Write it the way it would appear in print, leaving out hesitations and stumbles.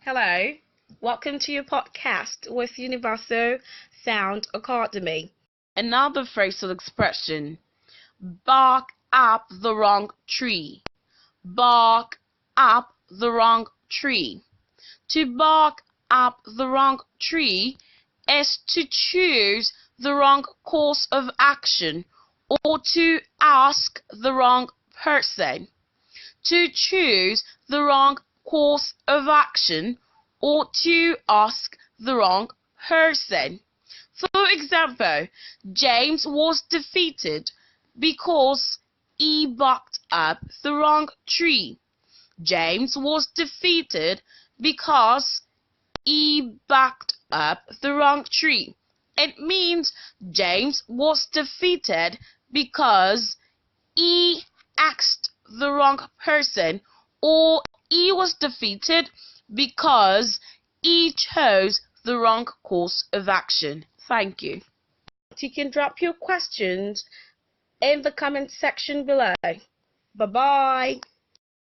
Hello, welcome to your podcast with Universal Sound Academy. Another phrasal expression: bark up the wrong tree. Bark up the wrong tree. To bark up the wrong tree is to choose the wrong course of action or to ask the wrong person. To choose the wrong course of action or to ask the wrong person. For example, James was defeated because he barked up the wrong tree. James was defeated because he barked up the wrong tree. It means James was defeated because he asked the wrong person, or he was defeated because he chose the wrong course of action. Thank you. You can drop your questions in the comment section below. Bye-bye.